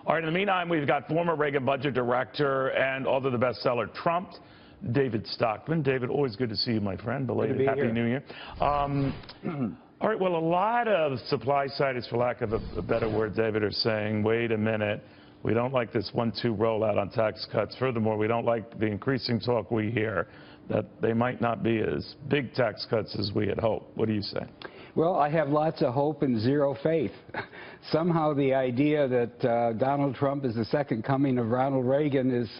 All right, in the meantime, we've got former Reagan budget director and author of the bestseller Trumped, David Stockman. David, always good to see you, my friend. Belated Happy New Year. All right, well, a lot of supply-siders, for lack of a better word, David, are saying, wait a minute, we don't like this 1-2 rollout on tax cuts. Furthermore, we don't like the increasing talk we hear that they might not be as big tax cuts as we had hoped. What do you say? Well, I have lots of hope and zero faith. Somehow the idea that Donald Trump is the second coming of Ronald Reagan is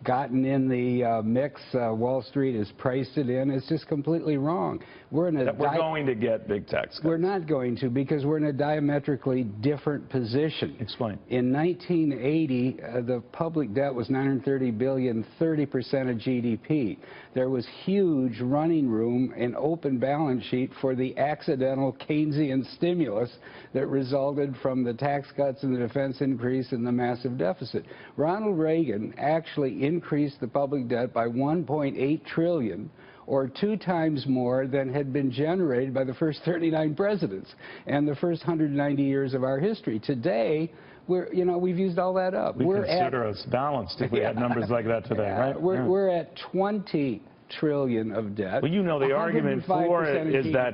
gotten in the mix. Wall Street has priced it in. It's just completely wrong. We're going to get big tax cuts. We're not going to, because we're in a diametrically different position. Explain. In 1980, the public debt was $930 billion, 30% of GDP. There was huge running room and open balance sheet for the accidental Keynesian stimulus that resulted from the tax cuts and the defense increase and the massive deficit. Ronald Reagan actually increased the public debt by $1.8 trillion, or 2 times more than had been generated by the first 39 presidents and the first 190 years of our history. Today, we've used all that up. We consider us balanced if we had numbers like that today, right? We're at 20 trillion of debt. Well, you know, the argument for it is that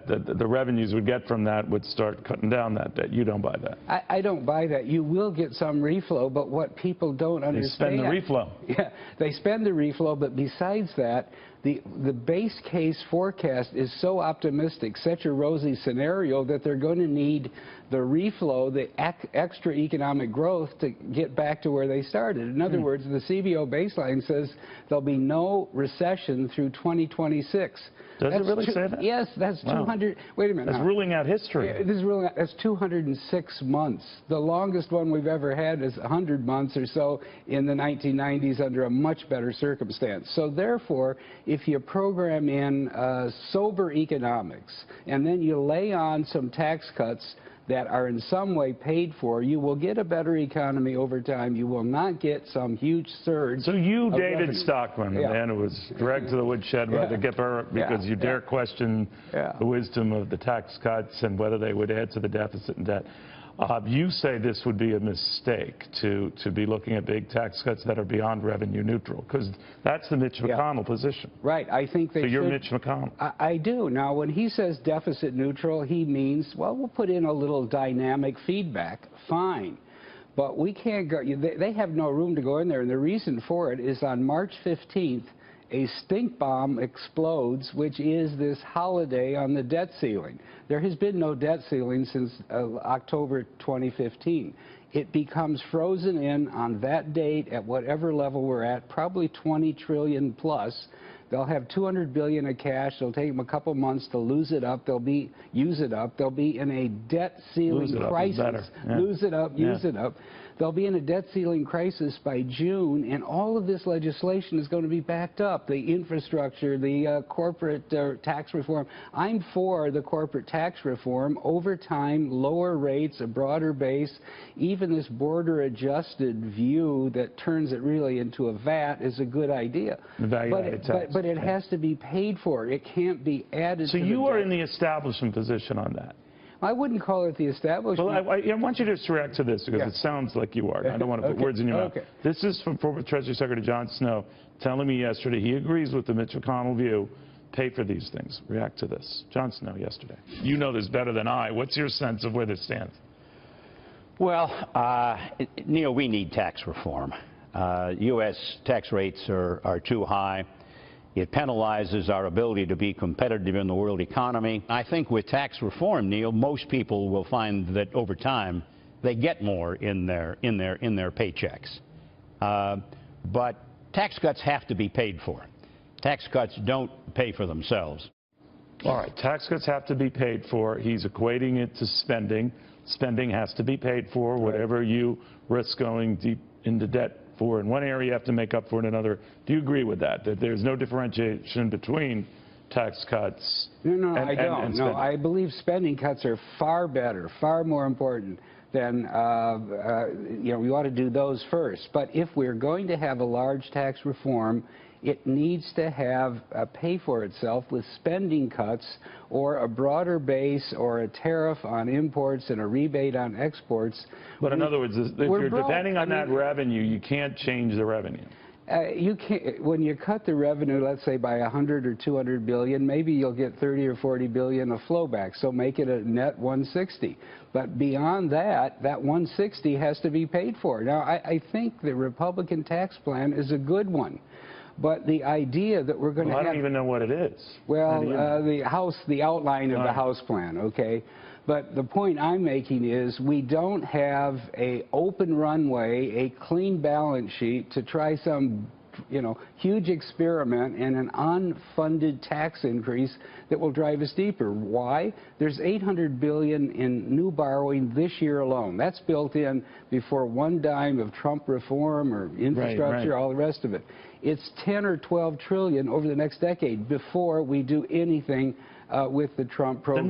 the revenues we get from that would start cutting down that debt. You don't buy that. I don't buy that. You will get some reflow, but what people don't understand... They spend the reflow. Yeah, they spend the reflow, but besides that, the base case forecast is so optimistic, such a rosy scenario, that they're going to need the reflow, the extra economic growth, to get back to where they started. In other words, the CBO baseline says there'll be no recession through 2026. Does it really say that? Yes, that's 200. Wait a minute. That's ruling out history. This is ruling out. That's 206 months. The longest one we've ever had is 100 months or so in the 1990s under a much better circumstance. So therefore, if you program in sober economics and then you lay on some tax cuts that are in some way paid for, you will get a better economy over time. You will not get some huge surge. So you, David Stockman, the man who was dragged to the woodshed by the Gipper because you dare question the wisdom of the tax cuts and whether they would add to the deficit and debt. You say this would be a mistake to be looking at big tax cuts that are beyond revenue neutral, because that's the Mitch McConnell position. Right. I think they So you're Mitch McConnell. I do. Now, when he says deficit neutral, he means, well, we'll put in a little dynamic feedback. Fine. But we can't go. They have no room to go in there, and the reason for it is on March 15th, a stink bomb explodes, which is this holiday on the debt ceiling. There has been no debt ceiling since October 2015. It becomes frozen in on that date at whatever level we're at, probably 20 trillion plus. They'll have 200 billion of cash. It'll take them a couple months to lose it up. Use it up. They'll be in a debt ceiling crisis. Lose it up, use it up. They'll be in a debt ceiling crisis by June, and all of this legislation is going to be backed up. The infrastructure, the corporate tax reform. I'm for the corporate tax reform. Over time, lower rates, a broader base, even this border-adjusted view that turns it really into a VAT is a good idea. But it has to be paid for. It can't be added to the debt. So you are in the establishment position on that? I wouldn't call it the establishment. Well, I want you to just react to this, because it sounds like you are. I don't want to put words in your mouth. This is from former Treasury Secretary John Snow telling me yesterday he agrees with the Mitch McConnell view, pay for these things. React to this. John Snow yesterday. You know this better than I. What's your sense of where this stands? Well, Neil, we need tax reform. U.S. tax rates are too high. It penalizes our ability to be competitive in the world economy. I think with tax reform, Neil, most people will find that over time they get more in their paychecks. But tax cuts have to be paid for. Tax cuts don't pay for themselves. All right, tax cuts have to be paid for. He's equating it to spending. Spending has to be paid for. Whatever you risk going deep into debt for in one area, you have to make up for it in another. Do you agree with that, that there's no differentiation between tax cuts No, I don't. No, I believe spending cuts are far better, far more important than, we ought to do those first. But if we're going to have a large tax reform It needs to have pay for itself with spending cuts or a broader base or a tariff on imports and a rebate on exports. But in other words, if you're depending on that revenue, you can't change the revenue. You can't, when you cut the revenue, let's say by 100 or 200 billion, maybe you'll get 30 or 40 billion of flowback, so make it a net 160. But beyond that, that 160 has to be paid for. Now, I think the Republican tax plan is a good one. But the idea that we're going to I don't even know what it is. Well, the outline of the House plan, okay? But the point I'm making is we don't have an open runway, a clean balance sheet to try some, huge experiment and an unfunded tax increase that will drive us deeper. Why? There's $800 billion in new borrowing this year alone. That's built in before one dime of Trump reform or infrastructure, all the rest of it. It's 10 or 12 trillion over the next decade before we do anything with the Trump program.